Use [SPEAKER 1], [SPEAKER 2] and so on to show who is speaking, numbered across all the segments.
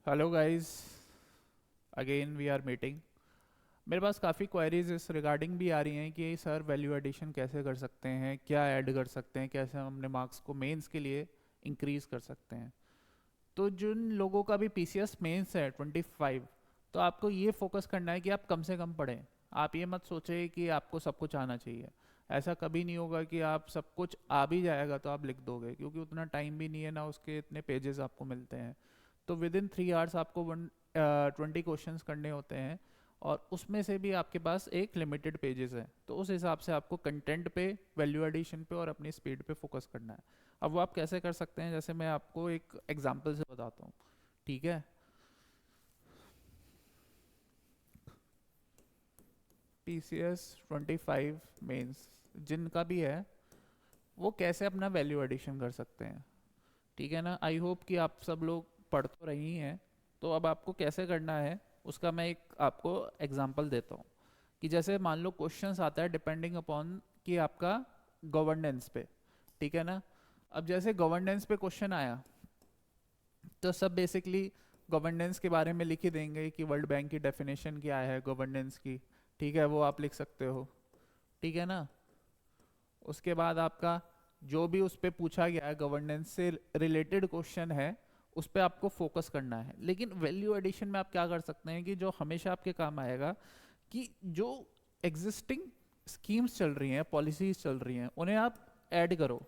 [SPEAKER 1] Hello guys, again we are meeting. मेरे पास काफ़ी क्वेरीज इस रिगार्डिंग भी आ रही हैं कि सर वैल्यू एडिशन कैसे कर सकते हैं, क्या ऐड कर सकते हैं, कैसे हम अपने मार्क्स को मेंस के लिए इंक्रीज कर सकते हैं। तो जिन लोगों का भी पीसीएस मेंस है 25, तो आपको ये फोकस करना है कि आप कम से कम पढ़ें। आप ये मत सोचें कि आपको सब कुछ आना चाहिए। ऐसा कभी नहीं होगा कि आप सब कुछ आ भी जाएगा तो आप लिख दोगे, क्योंकि उतना टाइम भी नहीं है ना, उसके इतने पेजेस आपको मिलते हैं। तो विद इन 3 आवर्स आपको 20 क्वेश्चंस करने होते हैं, और उसमें से भी आपके पास एक लिमिटेड पेजेस है। तो उस हिसाब से आपको कंटेंट पे, वैल्यू एडिशन पे और अपनी स्पीड पे फोकस करना है। अब वो आप कैसे कर सकते हैं, जैसे मैं आपको एक एग्जांपल से बताता हूँ। ठीक है। पीसीएस 25 मेंस जिनका भी है, वो कैसे अपना वैल्यू एडिशन कर सकते हैं। ठीक है ना। आई होप कि आप सब लोग पढ़ तो रही हैं। तो अब आपको कैसे करना है, उसका मैं एक आपको एग्जांपल देता हूँ। कि जैसे मान लो क्वेश्चंस आता है डिपेंडिंग अपॉन कि आपका गवर्नेंस पे। ठीक है ना। अब जैसे गवर्नेंस पे क्वेश्चन आया, तो सब बेसिकली गवर्नेंस के बारे में लिख ही देंगे कि वर्ल्ड बैंक की डेफिनेशन क्या है गवर्नेंस की। ठीक है, वो आप लिख सकते हो। ठीक है ना। उसके बाद आपका जो भी उस पर पूछा गया है, गवर्नेंस से रिलेटेड क्वेश्चन है, उस पर आपको फोकस करना है। लेकिन वैल्यू एडिशन में आप क्या कर सकते हैं कि जो हमेशा आपके काम आएगा, कि जो एग्जिस्टिंग स्कीम्स चल रही हैं, पॉलिसीज चल रही हैं, उन्हें आप ऐड करो।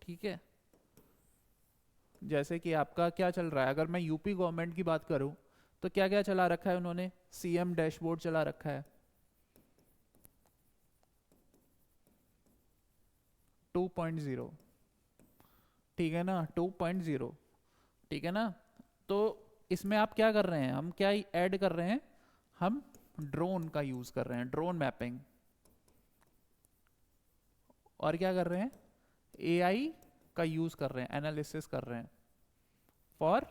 [SPEAKER 1] ठीक है। जैसे कि आपका क्या चल रहा है, अगर मैं यूपी गवर्नमेंट की बात करूं, तो क्या क्या चला रखा है उन्होंने। सीएम डैशबोर्ड चला रखा है 2.0। ठीक है ना, 2.0। ठीक है ना। तो इसमें आप क्या कर रहे हैं, हम क्या ऐड कर रहे हैं, हम ड्रोन का यूज कर रहे हैं, ड्रोन मैपिंग। और क्या कर रहे हैं, एआई का यूज कर रहे हैं, एनालिसिस कर रहे हैं फॉर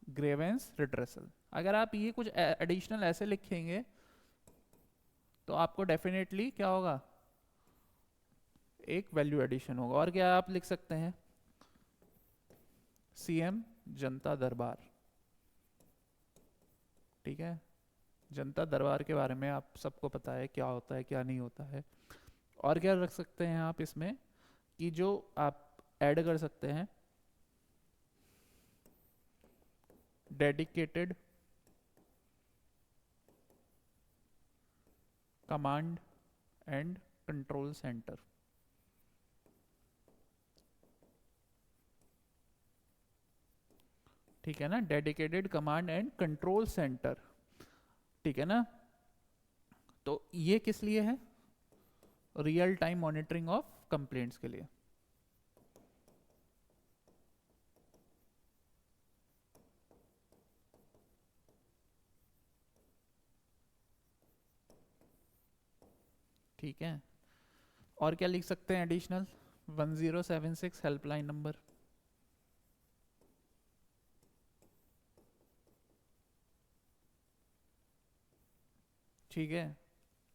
[SPEAKER 1] ग्रेवेंस रिड्रेसल। अगर आप ये कुछ एडिशनल ऐसे लिखेंगे, तो आपको डेफिनेटली क्या होगा, एक वैल्यू एडिशन होगा। और क्या आप लिख सकते हैं, सीएम जनता दरबार। ठीक है। जनता दरबार के बारे में आप सबको पता है क्या होता है, क्या नहीं होता है। और क्या रख सकते हैं आप इसमें, कि जो आप ऐड कर सकते हैं, dedicated command and control centre. ठीक है ना, dedicated command and control centre. ठीक है ना। तो ये किस लिए है, real time monitoring of complaints के लिए। ठीक है। और क्या लिख सकते हैं एडिशनल, 1076 हेल्पलाइन नंबर। ठीक है।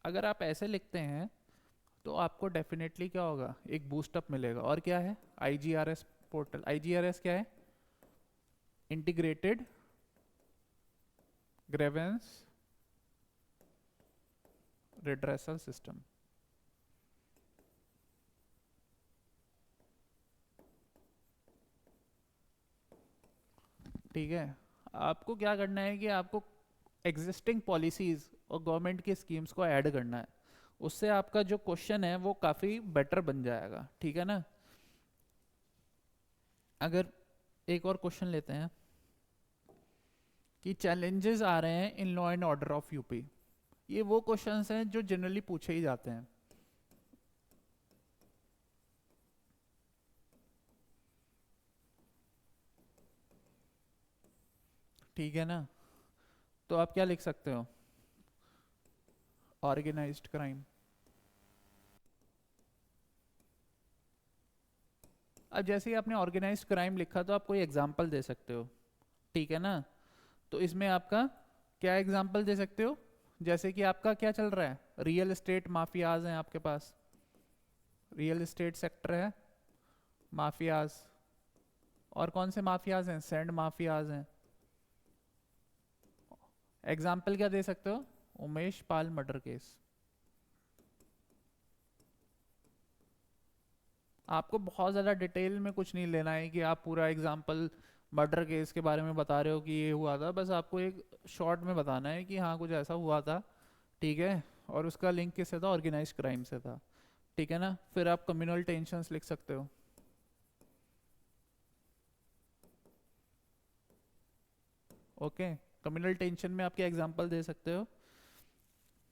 [SPEAKER 1] अगर आप ऐसे लिखते हैं, तो आपको डेफिनेटली क्या होगा, एक बूस्टअप मिलेगा। और क्या है, आईजीआरएस पोर्टल। आईजीआरएस क्या है, इंटीग्रेटेड ग्रेवेंस रिड्रेसल सिस्टम। ठीक है। आपको क्या करना है कि आपको एग्जिस्टिंग पॉलिसीज और गवर्नमेंट की स्कीम्स को ऐड करना है। उससे आपका जो क्वेश्चन है वो काफ़ी बेटर बन जाएगा। ठीक है ना। अगर एक और क्वेश्चन लेते हैं, कि चैलेंजेस आ रहे हैं in law and order of UP. ये वो क्वेश्चंस हैं जो जनरली पूछे ही जाते हैं। ठीक है ना। तो आप क्या लिख सकते हो, ऑर्गेनाइज्ड क्राइम। अब जैसे ही आपने ऑर्गेनाइज्ड क्राइम लिखा, तो आप कोई एग्जांपल दे सकते हो। ठीक है ना। तो इसमें आपका क्या एग्जांपल दे सकते हो, जैसे कि आपका क्या चल रहा है, रियल एस्टेट माफियाज हैं आपके पास, रियल एस्टेट सेक्टर है, माफियाज। और कौन से माफियाज हैं? सैंड माफियाज हैं। एग्जाम्पल क्या दे सकते हो? Umesh Pal murder case. आपको बहुत ज़्यादा डिटेल में कुछ नहीं लेना है कि आप पूरा एग्जाम्पल मर्डर केस के बारे में बता रहे हो कि ये हुआ था, बस आपको एक शॉर्ट में बताना है कि हाँ कुछ ऐसा हुआ था, ठीक है, और उसका लिंक किससे था? ऑर्गेनाइज क्राइम से था, ठीक है ना। फिर आप कम्युनल टेंशंस लिख सकते हो। ओके, कम्युनल टेंशन में आप क्या एग्जांपल दे सकते हो?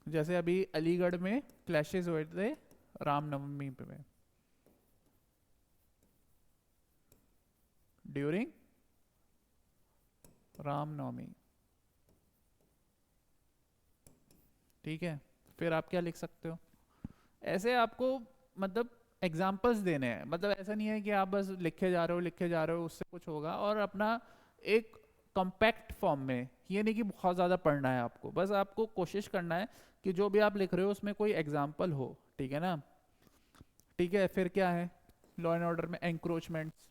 [SPEAKER 1] जैसे अभी अलीगढ़ में क्लैशेस हुए थे रामनवमी पे, ड्यूरिंग रामनवमी, ठीक है। फिर आप क्या लिख सकते हो? ऐसे आपको मतलब एग्जाम्पल्स देने हैं, मतलब ऐसा नहीं है कि आप बस लिखे जा रहे हो लिखे जा रहे हो उससे कुछ होगा, और अपना एक कॉम्पैक्ट फॉर्म में, ये नहीं कि बहुत ज़्यादा पढ़ना है आपको, बस आपको कोशिश करना है कि जो भी आप लिख रहे हो उसमें कोई एग्जाम्पल हो, ठीक है ना। ठीक है, फिर क्या है लॉ एंड ऑर्डर में? एंक्रोचमेंट्स,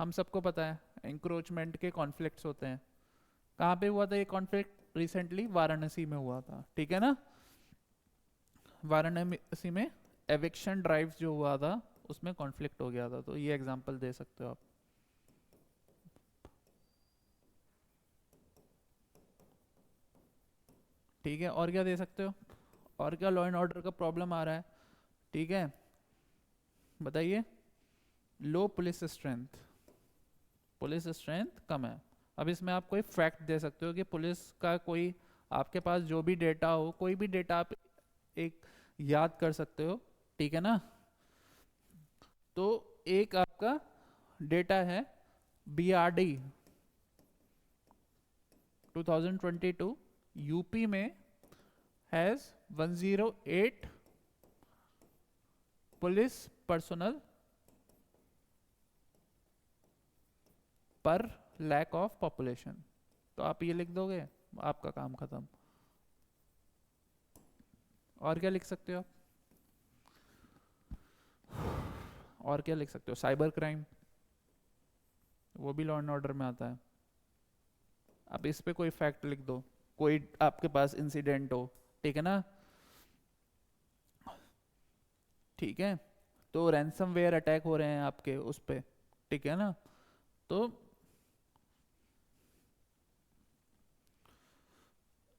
[SPEAKER 1] हम सबको पता है एंक्रोचमेंट के कॉन्फ्लिक्ट्स होते हैं। कहाँ पे हुआ था ये कॉन्फ्लिक्ट? रिसेंटली वाराणसी में हुआ था, ठीक है ना। वाराणसी में एविक्शन ड्राइव्स जो हुआ था उसमें कॉन्फ्लिक्ट हो गया था, तो ये एग्जांपल दे सकते हो आप। ठीक है, और क्या दे सकते हो? और क्या लॉ एंड ऑर्डर का प्रॉब्लम आ रहा है? ठीक है, बताइए। लो पुलिस स्ट्रेंथ, पुलिस स्ट्रेंथ कम है। अब इसमें आप कोई फैक्ट दे सकते हो कि पुलिस का कोई, आपके पास जो भी डेटा हो, कोई भी डेटा आप एक याद कर सकते हो, ठीक है ना। तो एक आपका डेटा है बीआरडी 2022, यूपी में हैज 108 पुलिस पर्सनल पर लैक ऑफ पॉपुलेशन। तो आप ये लिख दोगे, आपका काम खत्म। और क्या लिख सकते हो आप? और क्या लिख सकते हो? साइबर क्राइम, वो भी लॉ एंड ऑर्डर में आता है। आप इस पे कोई फैक्ट लिख दो, कोई आपके पास इंसिडेंट हो, ठीक है ना। ठीक है, तो रैंसमवेयर अटैक हो रहे हैं आपके उस पे, ठीक है ना। तो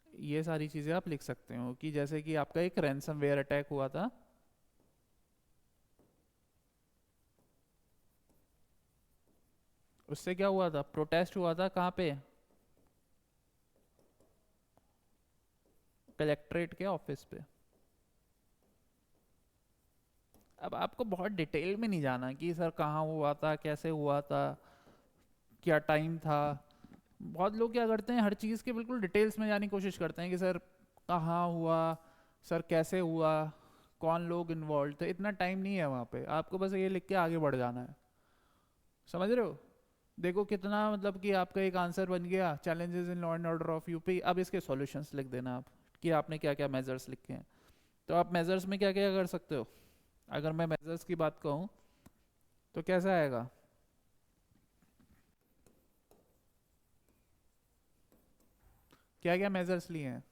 [SPEAKER 1] ये सारी चीजें आप लिख सकते हो कि जैसे कि आपका एक रैंसमवेयर अटैक हुआ था, उससे क्या हुआ था? प्रोटेस्ट हुआ था, कहाँ पे? कलेक्ट्रेट के ऑफिस पे। अब आपको बहुत डिटेल में नहीं जाना कि सर कहाँ हुआ था, कैसे हुआ था, क्या टाइम था। बहुत लोग क्या करते हैं, हर चीज़ के बिल्कुल डिटेल्स में जाने की कोशिश करते हैं कि सर कहाँ हुआ, सर कैसे हुआ, कौन लोग इन्वॉल्व थे। इतना टाइम नहीं है वहाँ पे, आपको बस ये लिख के आगे बढ़ जाना है। समझ रहे हो? देखो कितना, मतलब कि आपका एक आंसर बन गया, challenges in law and order of UP. अब इसके सॉल्यूशंस लिख देना आप कि आपने क्या क्या मेजर्स लिखे हैं। तो आप मेजर्स में क्या क्या कर सकते हो? अगर मैं मेजर्स की बात कहूँ तो कैसा आएगा? क्या क्या मेजर्स लिए हैं,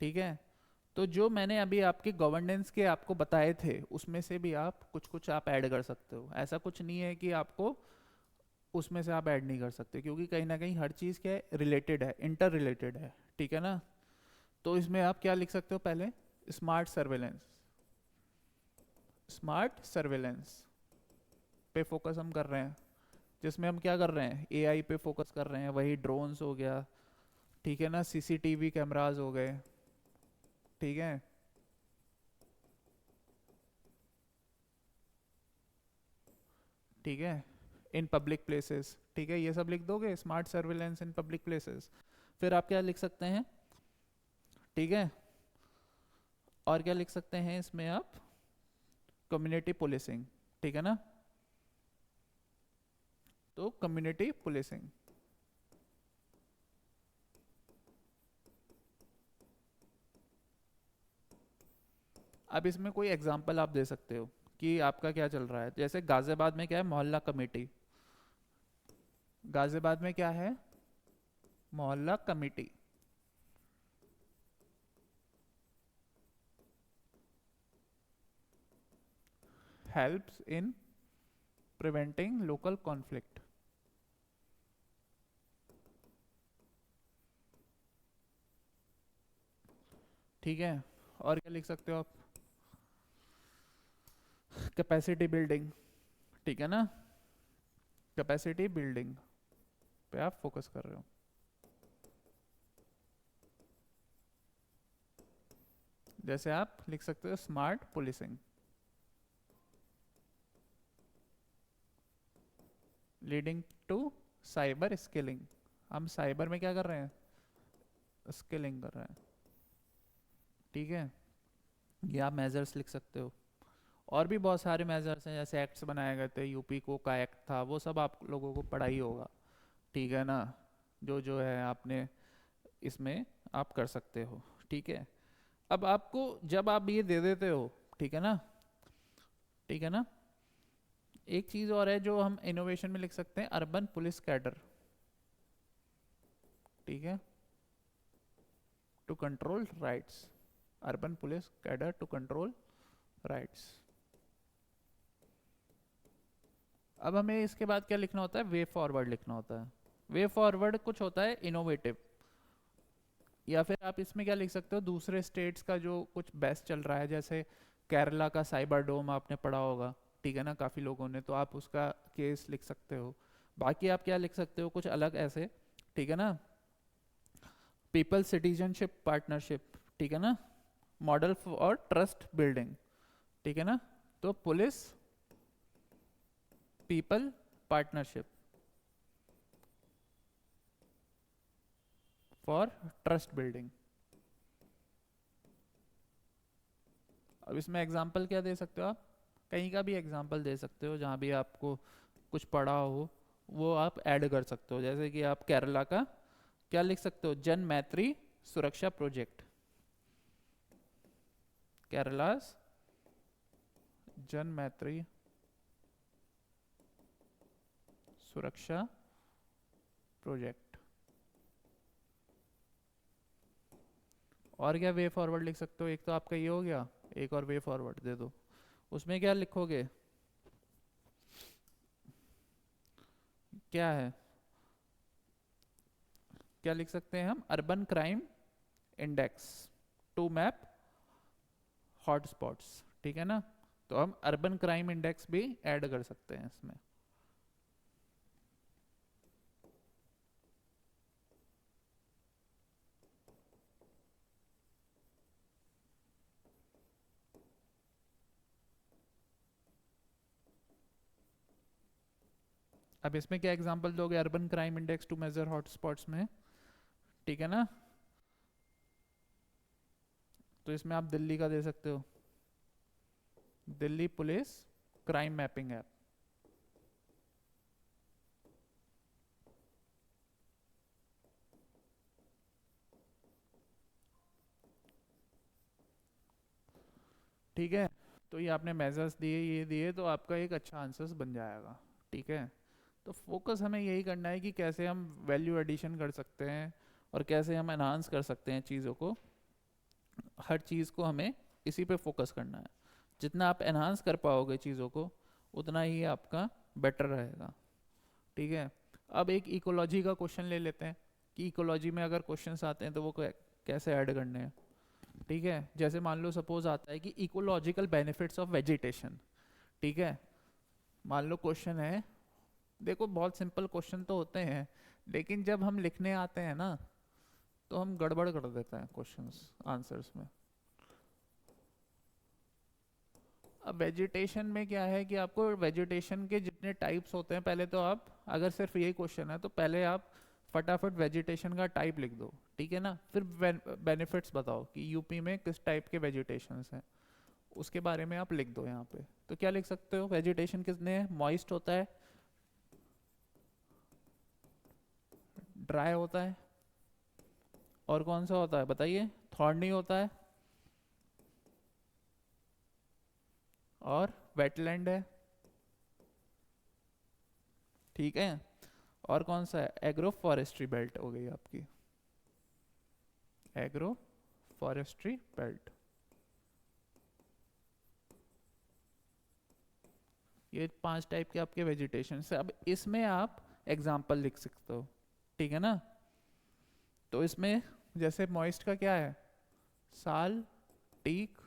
[SPEAKER 1] ठीक है। तो जो मैंने अभी आपके गवर्नेंस के आपको बताए थे उसमें से भी आप कुछ कुछ आप ऐड कर सकते हो। ऐसा कुछ नहीं है कि आपको उसमें से आप ऐड नहीं कर सकते, क्योंकि कहीं ना कहीं हर चीज़ क्या है, रिलेटेड है, इंटर रिलेटेड है, ठीक है ना। तो इसमें आप क्या लिख सकते हो? पहले स्मार्ट सर्वेलेंस, स्मार्ट सर्वेलेंस पे फोकस हम कर रहे हैं, जिसमें हम क्या कर रहे हैं? एआई पे फोकस कर रहे हैं, वही ड्रोन्स हो गया, ठीक है ना, सीसीटीवी कैमरास हो गए, ठीक है। ठीक है, इन पब्लिक प्लेसेस, ठीक है, ये सब लिख दोगे, smart surveillance in public places. फिर आप क्या लिख सकते हैं? ठीक है, और क्या लिख सकते हैं इसमें आप? कम्युनिटी पुलिसिंग, ठीक है ना। तो कम्युनिटी पुलिसिंग, अब इसमें कोई एग्जांपल आप दे सकते हो कि आपका क्या चल रहा है। जैसे गाजियाबाद में क्या है, मोहल्ला कमेटी, गाजियाबाद में क्या है? मोहल्ला committee. Helps in preventing local conflict. ठीक है, और क्या लिख सकते हो आप? Capacity building. ठीक है ना, कैपेसिटी बिल्डिंग पे आप फोकस कर रहे हो। जैसे आप लिख सकते हो smart policing, leading to cyber skilling. हम साइबर में क्या कर रहे हैं? स्किलिंग कर रहे हैं। ठीक है, ये आप मेजर्स लिख सकते हो। और भी बहुत सारे मेजर्स हैं, जैसे एक्ट्स बनाए गए थे, यूपी को का एक्ट था, वो सब आप लोगों को पढ़ा ही होगा। ठीक है ना, जो जो है आपने इसमें आप कर सकते हो। ठीक है, अब आपको जब आप ये दे देते हो, ठीक है ना, ठीक है ना, एक चीज और है जो हम इनोवेशन में लिख सकते हैं, अर्बन पुलिस कैडर। ठीक है, to control riots, urban police cadre to control riots. अब हमें इसके बाद क्या लिखना होता है? वे फॉरवर्ड लिखना होता है। वे फॉरवर्ड कुछ होता है इनोवेटिव, या फिर आप इसमें क्या लिख सकते हो, दूसरे स्टेट्स का जो कुछ बेस्ट चल रहा है, जैसे केरला का साइबर डोम आपने पढ़ा होगा, ठीक है ना, काफ़ी लोगों ने, तो आप उसका केस लिख सकते हो। बाकी आप क्या लिख सकते हो कुछ अलग ऐसे, ठीक है ना, पीपल सिटीजनशिप पार्टनरशिप, ठीक है ना, मॉडल फॉर ट्रस्ट बिल्डिंग। ठीक है ना, तो police people partnership for trust building. अब इसमें एग्जाम्पल क्या दे सकते हो आप? कहीं का भी एग्जाम्पल दे सकते हो, जहाँ भी आपको कुछ पढ़ा हो वो आप ऐड कर सकते हो। जैसे कि आप केरला का क्या लिख सकते हो? जन मैत्री सुरक्षा प्रोजेक्ट, केरला जन मैत्री सुरक्षा प्रोजेक्ट। और क्या वे फॉरवर्ड लिख सकते हो? एक तो आपका ये हो गया, एक और वे फॉरवर्ड दे दो। उसमें क्या लिखोगे? क्या है, क्या लिख सकते हैं हम? Urban crime index to map hotspots. ठीक है ना, तो हम अर्बन क्राइम इंडेक्स भी ऐड कर सकते हैं इसमें। अब इसमें क्या एग्जांपल दोगे urban crime index to measure hotspots में? ठीक है ना, तो इसमें आप दिल्ली का दे सकते हो, Delhi police crime mapping app. ठीक है, तो ये आपने मेजर्स दिए, ये दिए, तो आपका एक अच्छा आंसर्स बन जाएगा। ठीक है, तो फोकस हमें यही करना है कि कैसे हम वैल्यू एडिशन कर सकते हैं और कैसे हम एनहांस कर सकते हैं चीज़ों को। हर चीज़ को हमें इसी पे फोकस करना है। जितना आप एनहांस कर पाओगे चीज़ों को, उतना ही आपका बेटर रहेगा। ठीक है, अब एक इकोलॉजी का क्वेश्चन ले लेते हैं कि इकोलॉजी में अगर क्वेश्चंस आते हैं तो वो कैसे ऐड करने हैं। ठीक है, जैसे मान लो सपोज आता है कि इकोलॉजिकल बेनिफिट्स ऑफ वेजिटेशन। ठीक है, मान लो क्वेश्चन है, देखो बहुत सिंपल क्वेश्चन तो होते हैं, लेकिन जब हम लिखने आते हैं ना तो हम गड़बड़ कर देते हैं क्वेश्चंस आंसर्स में। अब वेजिटेशन में क्या है कि आपको वेजिटेशन के जितने टाइप्स होते हैं, पहले तो आप, अगर सिर्फ यही क्वेश्चन है तो पहले आप फटाफट वेजिटेशन का टाइप लिख दो। ठीक है ना, फिर बेनिफिट्स बताओ कि यूपी में किस टाइप के वेजिटेशंस हैं, उसके बारे में आप लिख दो यहाँ पे। तो क्या लिख सकते हो? वेजिटेशन कितने हैं? मॉइस्ट होता है, ड्राई होता है, और कौन सा होता है बताइए? थॉर्नी होता है, और वेटलैंड है। ठीक है, और कौन सा है, एग्रो फॉरेस्ट्री बेल्ट हो गई आपकी, एग्रो फॉरेस्ट्री बेल्ट। ये 5 टाइप के आपके वेजिटेशन से। अब इसमें आप एग्जाम्पल लिख सकते हो, ठीक है ना। तो इसमें जैसे मॉइस्ट का क्या है, साल, टीक,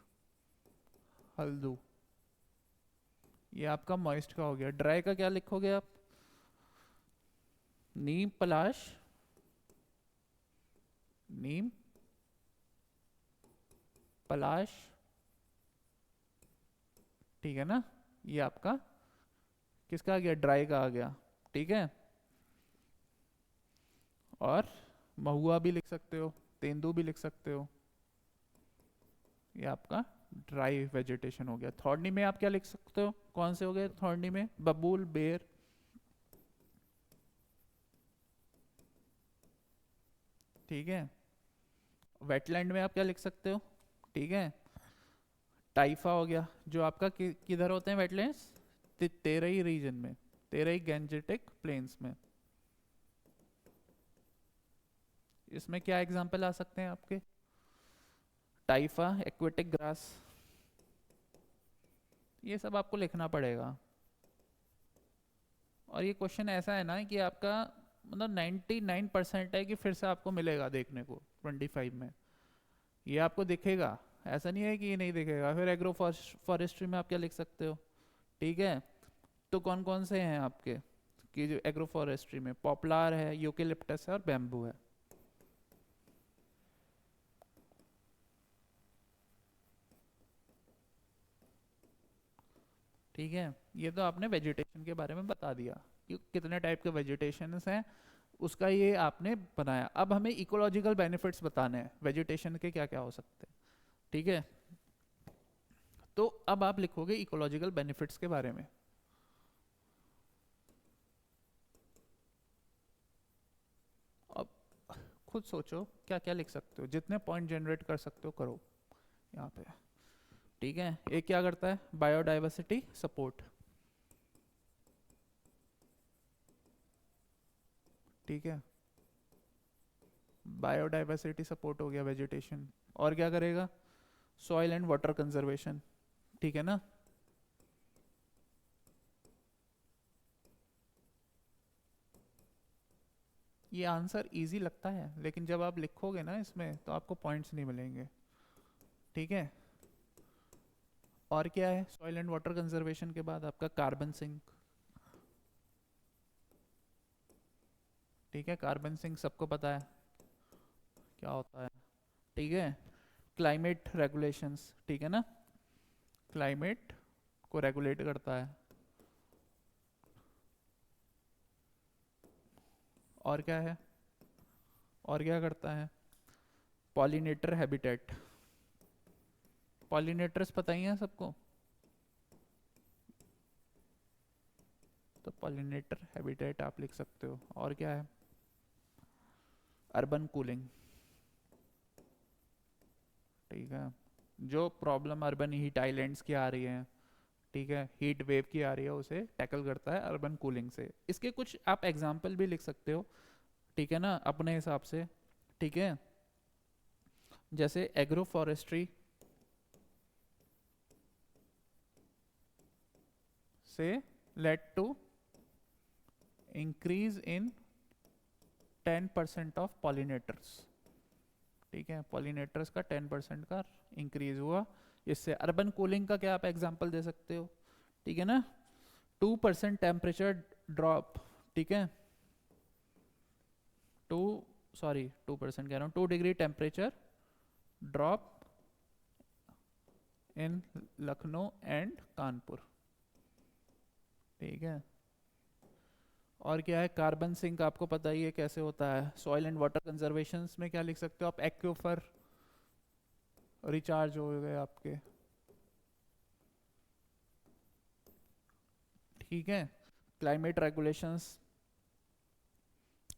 [SPEAKER 1] हल्दू, ये आपका मॉइस्ट का हो गया। ड्राई का क्या लिखोगे आप, नीम, पलाश, नीम, पलाश, ठीक है ना। ये आपका किसका आ गया, ड्राई का आ गया, ठीक है। और महुआ भी लिख सकते हो, तेंदू भी लिख सकते हो। ये आपका ड्राई वेजिटेशन हो गया। थॉर्डनी में आप क्या लिख सकते हो, कौन से हो गए थॉर्डनी में, बबूल, बेर, ठीक है। वेटलैंड में आप क्या लिख सकते हो, ठीक है। टाइफा हो गया, जो आपका किधर होते हैं वेटलैंड्स, तेरही रीजन में, तेरही गैंजेटिक प्लेन्स में। इसमें क्या एग्जांपल आ सकते हैं आपके, टाइफा, एक्वेटिक ग्रास, ये सब आपको लिखना पड़ेगा। और ये क्वेश्चन ऐसा है ना कि आपका मतलब 99% है कि फिर से आपको मिलेगा देखने को 25 में, ये आपको दिखेगा, ऐसा नहीं है कि ये नहीं दिखेगा। फिर एग्रो फॉरेस्ट्री में आप क्या लिख सकते हो, ठीक है। तो कौन कौन से हैं आपके कि जो एग्रो फॉरेस्ट्री में, पॉपुलर है, यूकेलिप्टस है और बैम्बू है, ठीक है। ये तो आपने वेजिटेशन के बारे में बता दिया कि कितने टाइप के वेजिटेशन हैं, उसका ये आपने बनाया। अब हमें इकोलॉजिकल बेनिफिट्स बताने हैं वेजिटेशन के, क्या क्या हो सकते हैं, ठीक है। तो अब आप लिखोगे इकोलॉजिकल बेनिफिट्स के बारे में। अब खुद सोचो क्या क्या लिख सकते हो, जितने पॉइंट जनरेट कर सकते हो करो यहाँ पे, ठीक है। एक क्या करता है, बायोडाइवर्सिटी सपोर्ट, ठीक है। बायोडाइवर्सिटी सपोर्ट हो गया वेजिटेशन। और क्या करेगा, सॉइल एंड वाटर कंजर्वेशन, ठीक है ना। ये आंसर इजी लगता है, लेकिन जब आप लिखोगे ना इसमें तो आपको पॉइंट्स नहीं मिलेंगे, ठीक है। और क्या है, सॉइल एंड वाटर कंजर्वेशन के बाद आपका कार्बन सिंक, ठीक है। कार्बन सिंक सबको पता है क्या होता है, ठीक है। क्लाइमेट रेगुलेशंस, ठीक है ना, क्लाइमेट को रेगुलेट करता है। और क्या है, और क्या करता है, पॉलिनेटर हैबिटेट, पॉलिनेटर्स पता ही है सबको, तो पॉलिनेटर हैबिटेट आप लिख सकते हो। और क्या है, अर्बन कूलिंग, ठीक है। जो प्रॉब्लम अर्बन हीट आइलैंड्स की आ रही है, ठीक है, हीट वेव की आ रही है, उसे टैकल करता है अर्बन कूलिंग से। इसके कुछ आप एग्जाम्पल भी लिख सकते हो, ठीक है ना, अपने हिसाब से, ठीक है। जैसे एग्रो फॉरेस्ट्री से led to increase in 10% of pollinators, ठीक है। पॉलिनेटर्स का 10% का इंक्रीज हुआ, इससे अर्बन कूलिंग का क्या आप एग्जांपल दे सकते हो, ठीक है ना। 2% टेम्परेचर ड्रॉप, ठीक है, टू, सॉरी 2% कह रहा हूँ, 2 degree temperature drop in Lucknow and Kanpur, ठीक है। और क्या है, कार्बन सिंक आपको पता ही है कैसे होता है। सॉइल एंड वाटर कंजर्वेशन में क्या लिख सकते हो आप, एक्यूफर रिचार्ज हो गए आपके, ठीक है। क्लाइमेट रेगुलेशंस,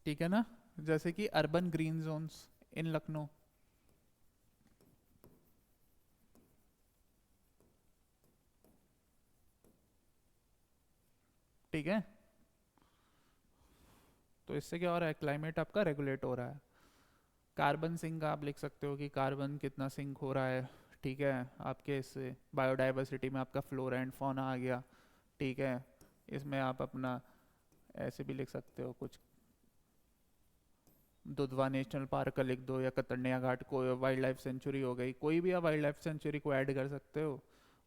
[SPEAKER 1] ठीक है ना, जैसे कि अर्बन ग्रीन जोन्स इन लखनऊ, ठीक है। तो इससे क्या हो रहा है, क्लाइमेट आपका रेगुलेट हो रहा है। कार्बन सिंक आप लिख सकते हो कि कार्बन कितना सिंक हो रहा है, ठीक है। आपके इससे बायोडाइवर्सिटी में आपका फ्लोरा एंड फौना आ गया, ठीक है। इसमें आप अपना ऐसे भी लिख सकते हो कुछ, दुधवा नेशनल पार्क का लिख दो, या कतरनिया घाट को वाइल्ड लाइफ सेंचुरी हो गई, कोई भी आप वाइल्ड लाइफ सेंचुरी को ऐड कर सकते हो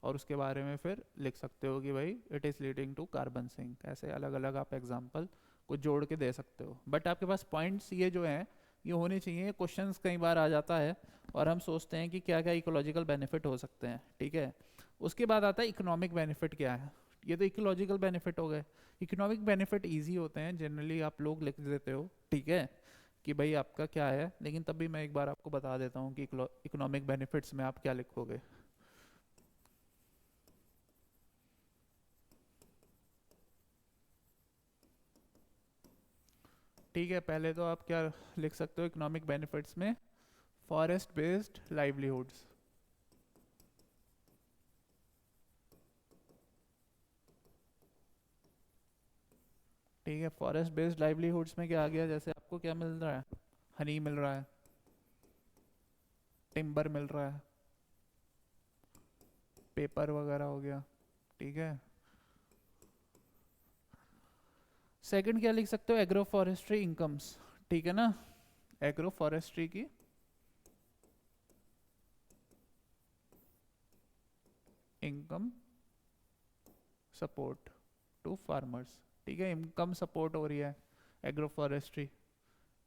[SPEAKER 1] और उसके बारे में फिर लिख सकते हो कि भाई it is leading to carbon sink. ऐसे अलग अलग आप एग्जांपल को जोड़ के दे सकते हो। बट आपके पास पॉइंट्स ये जो हैं ये होने चाहिए। क्वेश्चंस कई बार आ जाता है और हम सोचते हैं कि क्या क्या इकोलॉजिकल बेनिफिट हो सकते हैं, ठीक है। उसके बाद आता है इकोनॉमिक बेनिफिट क्या है। ये तो इकोलॉजिकल बेनिफिट हो गए। इकोनॉमिक बेनिफिट ईजी होते हैं, जनरली आप लोग लिख देते हो, ठीक है, कि भाई आपका क्या है। लेकिन तब भी मैं एक बार आपको बता देता हूँ कि इकोनॉमिक बेनिफिट्स में आप क्या लिखोगे। ठीक है, पहले तो आप क्या लिख सकते हो इकोनॉमिक बेनिफिट्स में, फॉरेस्ट बेस्ड लाइवलीहुड्स। ठीक है, फॉरेस्ट बेस्ड लाइवलीहुड्स में क्या आ गया, जैसे आपको क्या मिल रहा है, हनी मिल रहा है, टिम्बर मिल रहा है, पेपर वगैरह हो गया, ठीक है। सेकंड क्या लिख सकते हो, एग्रो फॉरेस्ट्री इनकम्स, ठीक है ना। एग्रो फॉरेस्ट्री की इनकम सपोर्ट टू फार्मर्स, ठीक है, इनकम सपोर्ट हो रही है एग्रो फॉरेस्ट्री,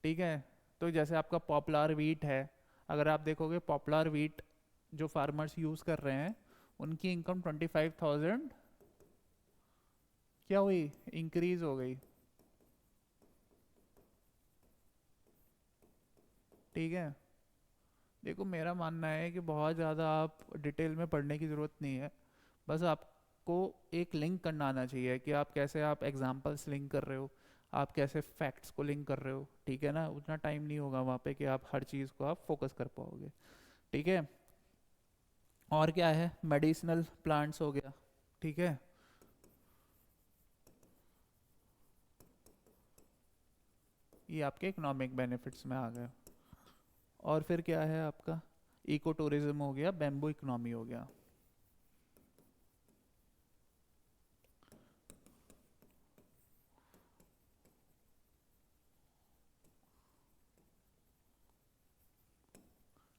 [SPEAKER 1] ठीक है। तो जैसे आपका पॉपुलर वीट है, अगर आप देखोगे पॉपुलर वीट जो फार्मर्स यूज़ कर रहे हैं उनकी इनकम 25,000 क्या हुई, इंक्रीज हो गई, ठीक है। देखो मेरा मानना है कि बहुत ज़्यादा आप डिटेल में पढ़ने की ज़रूरत नहीं है, बस आपको एक लिंक करना आना चाहिए कि आप कैसे आप एग्जांपल्स लिंक कर रहे हो, आप कैसे फैक्ट्स को लिंक कर रहे हो, ठीक है ना। उतना टाइम नहीं होगा वहाँ पे कि आप हर चीज़ को आप फोकस कर पाओगे, ठीक है। और क्या है, मेडिसिनल प्लांट्स हो गया, ठीक है। ये आपके इकोनॉमिक बेनिफिट्स में आ गए। और फिर क्या है आपका, इको टूरिज्म हो गया, बैम्बू इकोनॉमी हो गया।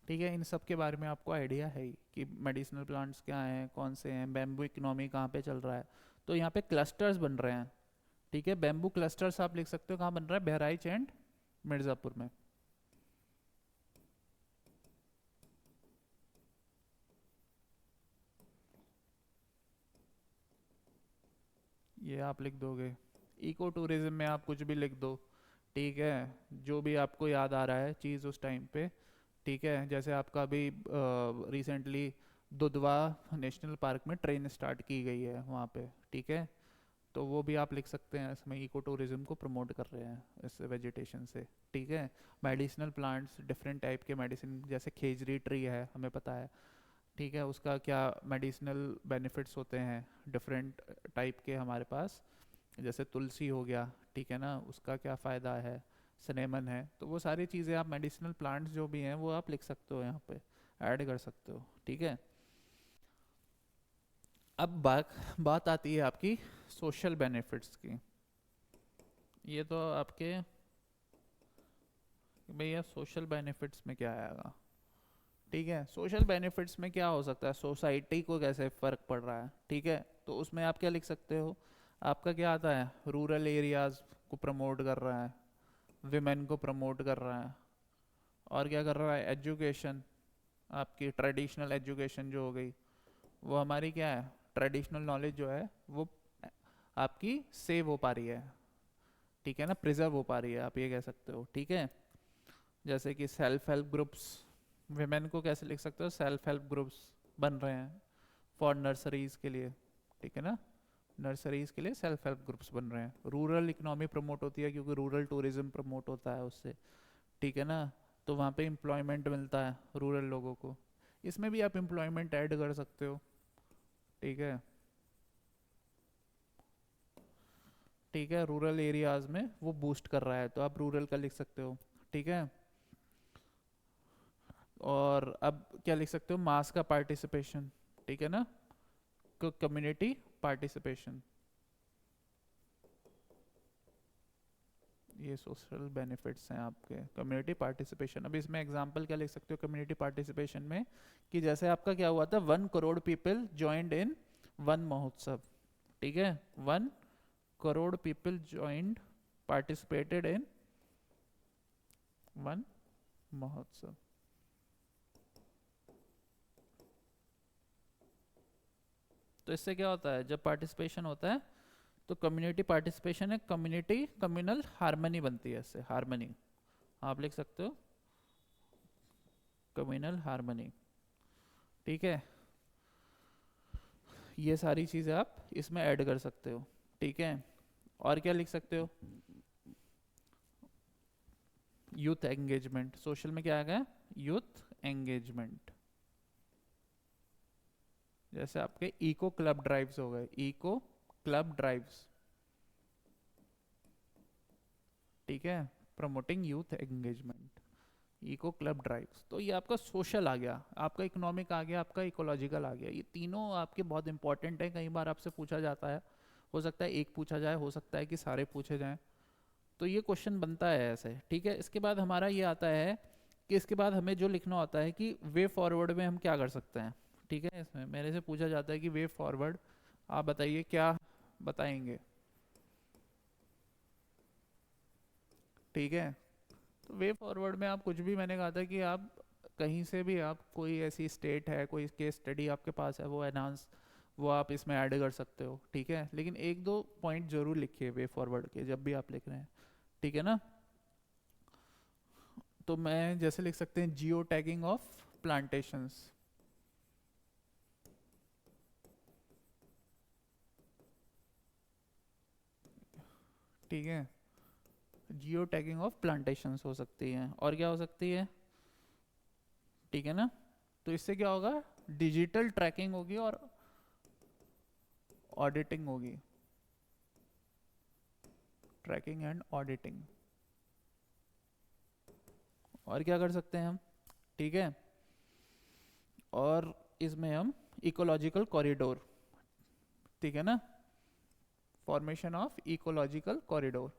[SPEAKER 1] ठीक है, इन सब के बारे में आपको आइडिया है ही कि मेडिसिनल प्लांट्स क्या हैं, कौन से हैं, बैम्बू इकोनॉमी कहाँ पे चल रहा है। तो यहाँ पे क्लस्टर्स बन रहे हैं, ठीक है। बैम्बू क्लस्टर्स आप लिख सकते हो कहाँ बन रहा है, बहराइच एंड मिर्ज़ापुर में। ये आप लिख दोगे। इको टूरिज्म में आप कुछ भी लिख दो, ठीक है, जो भी आपको याद आ रहा है चीज़ उस टाइम पे, ठीक है। जैसे आपका अभी रिसेंटली दुधवा नेशनल पार्क में ट्रेन स्टार्ट की गई है वहाँ पे, ठीक है। तो वो भी आप लिख सकते हैं, इसमें इको टूरिज्म को प्रमोट कर रहे हैं इस वेजिटेशन से, ठीक है। मेडिसिनल प्लांट्स, डिफरेंट टाइप के मेडिसिन, जैसे खेजरी ट्री है हमें पता है, ठीक है, उसका क्या मेडिसिनल बेनिफिट्स होते हैं डिफरेंट टाइप के हमारे पास। जैसे तुलसी हो गया, ठीक है ना, उसका क्या फ़ायदा है, सनेमन है। तो वो सारी चीज़ें आप मेडिसिनल प्लांट्स जो भी हैं वो आप लिख सकते हो यहाँ पे, ऐड कर सकते हो, ठीक है। अब बात बात आती है आपकी सोशल बेनिफिट्स की। ये तो आपके, भैया सोशल बेनिफिट्स में क्या आएगा, ठीक है। सोशल बेनिफिट्स में क्या हो सकता है, सोसाइटी को कैसे फ़र्क पड़ रहा है, ठीक है। तो उसमें आप क्या लिख सकते हो, आपका क्या आता है, रूरल एरियाज़ को प्रमोट कर रहा है, विमेन को प्रमोट कर रहा है, और क्या कर रहा है, एजुकेशन, आपकी ट्रेडिशनल एजुकेशन जो हो गई वो हमारी क्या है, ट्रेडिशनल नॉलेज जो है वो आपकी सेव हो पा रही है, ठीक है ना, प्रिजर्व हो पा रही है, आप ये कह सकते हो, ठीक है। जैसे कि सेल्फ हेल्प ग्रुप्स, विमेन को कैसे लिख सकते हो, सेल्फ हेल्प ग्रुप्स बन रहे हैं फॉर नर्सरीज के लिए, ठीक है ना। नर्सरीज के लिए सेल्फ हेल्प ग्रुप्स बन रहे हैं। रूरल इकोनॉमी प्रमोट होती है क्योंकि रूरल टूरिज्म प्रमोट होता है उससे, ठीक है ना। तो वहाँ पे एम्प्लॉयमेंट मिलता है रूरल लोगों को, इसमें भी आप एम्प्लॉयमेंट ऐड कर सकते हो, ठीक है। ठीक है, रूरल एरियाज में वो बूस्ट कर रहा है, तो आप रूरल का लिख सकते हो। ठीक है, और अब क्या लिख सकते हो, मास का पार्टिसिपेशन। ठीक है ना, कम्युनिटी पार्टिसिपेशन, ये सोशल बेनिफिट्स हैं आपके कम्युनिटी पार्टिसिपेशन। अब इसमें एग्जांपल क्या लिख सकते हो कम्युनिटी पार्टिसिपेशन में, कि जैसे आपका क्या हुआ था, 1 crore people joined in one महोत्सव। ठीक है, 1 crore people joined, participated in one महोत्सव। तो इससे क्या होता है, जब पार्टिसिपेशन होता है तो कम्युनिटी पार्टिसिपेशन है, कम्युनिटी कम्युनल हार्मनी बनती है इससे, हार्मनी आप लिख सकते हो, कम्युनल हार्मनी। ठीक है, ये सारी चीज़ें आप इसमें ऐड कर सकते हो। ठीक है, और क्या लिख सकते हो, यूथ एंगेजमेंट, सोशल में क्या आ गया, यूथ एंगेजमेंट। जैसे आपके इको क्लब ड्राइव्स हो गए, इको क्लब ड्राइव्स। ठीक है, promoting youth engagement, eco club drives. तो ये आपका सोशल आ गया, आपका इकोनॉमिक आ गया, आपका इकोलॉजिकल आ गया। ये तीनों आपके बहुत इंपॉर्टेंट है, कई बार आपसे पूछा जाता है, हो सकता है एक पूछा जाए, हो सकता है कि सारे पूछे जाएं, तो ये क्वेश्चन बनता है ऐसे। ठीक है, इसके बाद हमारा ये आता है कि इसके बाद हमें जो लिखना होता है कि वे फॉरवर्ड में हम क्या कर सकते हैं। ठीक है, इसमें मेरे से पूछा जाता है कि वे फॉरवर्ड, आप बताइए क्या बताएंगे। ठीक है, तो वे फॉरवर्ड में आप कुछ भी, मैंने कहा था कि आप कहीं से भी, आप कोई ऐसी स्टेट है, कोई केस स्टडी आपके पास है, वो एनहांस, वो आप इसमें ऐड कर सकते हो। ठीक है, लेकिन एक दो पॉइंट जरूर लिखिए वे फॉरवर्ड के जब भी आप लिख रहे हैं। ठीक है ना, तो मैं जैसे लिख सकते हैं, जियो टैगिंग ऑफ प्लांटेशंस। ठीक है, जियो टैगिंग ऑफ प्लांटेशंस हो सकती है, और क्या हो सकती है। ठीक है ना, तो इससे क्या होगा, डिजिटल ट्रैकिंग होगी और ऑडिटिंग होगी, ट्रैकिंग एंड ऑडिटिंग। और क्या कर सकते हैं हम। ठीक है, और इसमें हम इकोलॉजिकल कॉरिडोर, ठीक है ना, फॉर्मेशन ऑफ इकोलॉजिकल कॉरिडोर,